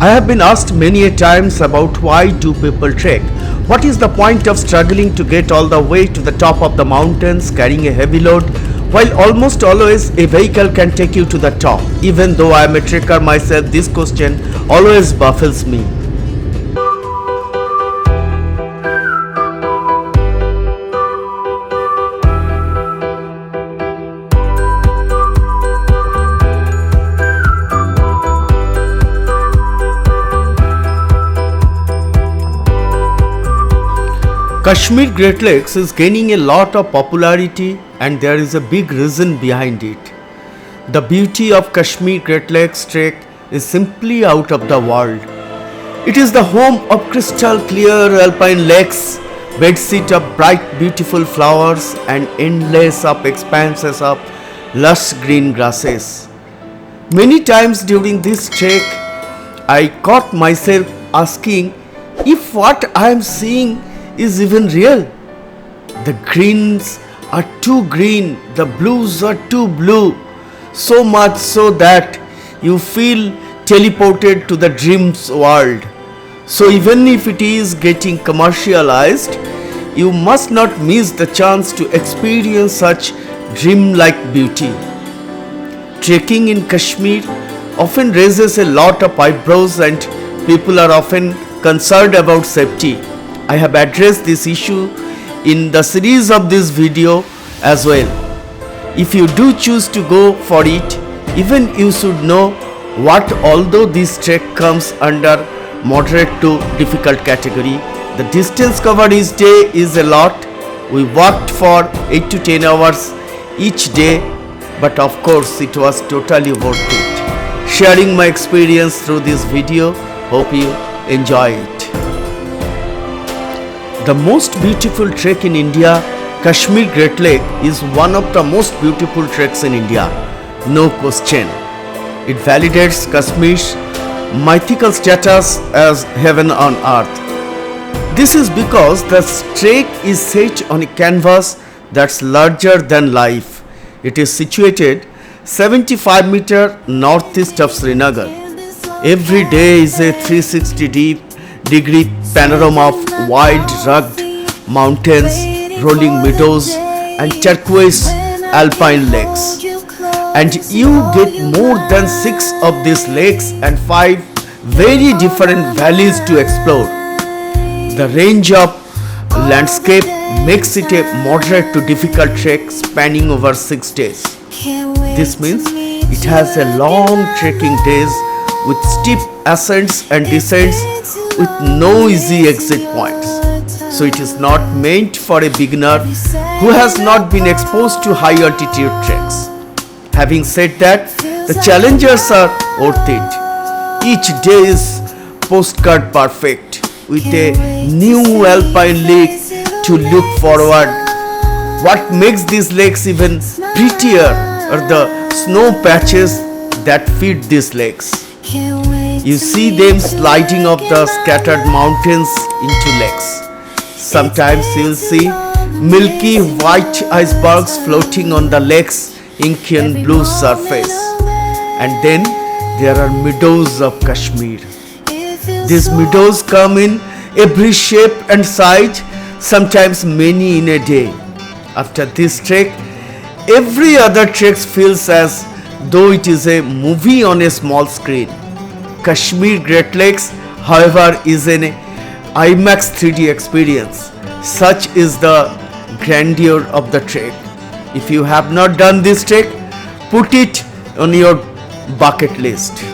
I have been asked many a times about why do people trek? What is the point of struggling to get all the way to the top of the mountains carrying a heavy load while almost always a vehicle can take you to the top? Even though I am a trekker myself, this question always baffles me. Kashmir Great Lakes is gaining a lot of popularity and there is a big reason behind it. The beauty of Kashmir Great Lakes Trek is simply out of the world. It is the home of crystal clear alpine lakes, bedsit of bright beautiful flowers and endless of expanses of lush green grasses. Many times during this trek, I caught myself asking if what I am seeing is even real. The greens are too green, the blues are too blue, so much so that you feel teleported to the dreams world. So even if it is getting commercialized, you must not miss the chance to experience such dream-like beauty. Trekking in Kashmir often raises a lot of eyebrows and people are often concerned about safety. I have addressed this issue in the series of this video as well. If you do choose to go for it, even you should know what although this trek comes under moderate to difficult category, the distance covered each day is a lot. We walked for 8 to 10 hours each day, but of course it was totally worth it. Sharing my experience through this video, hope you enjoy it. The most beautiful trek in India, Kashmir Great Lake, is one of the most beautiful treks in India. No question. It validates Kashmir's mythical status as heaven on earth. This is because the trek is set on a canvas that's larger than life. It is situated 75 meters northeast of Srinagar. Every day is a 360-degree panorama of wild rugged mountains, rolling meadows and turquoise alpine lakes. And you get more than 6 of these lakes and 5 very different valleys to explore. The range of landscape makes it a moderate to difficult trek spanning over 6 days. This means it has a long trekking days with steep ascents and descents with no easy exit points. So it is not meant for a beginner who has not been exposed to high altitude treks. Having said that, the challenges are worth it. Each day is postcard perfect with a new alpine lake to look forward. What makes these lakes even prettier are the snow patches that feed these lakes. You see them sliding up the scattered mountains into lakes. Sometimes you'll see milky white icebergs floating on the lake's inky and blue surface. And then there are meadows of Kashmir. These meadows come in every shape and size, sometimes many in a day. After this trek, every other trek feels as though it is a movie on a small screen. Kashmir Great Lakes, however, is an IMAX 3D experience. Such is the grandeur of the trek. If you have not done this trek, put it on your bucket list.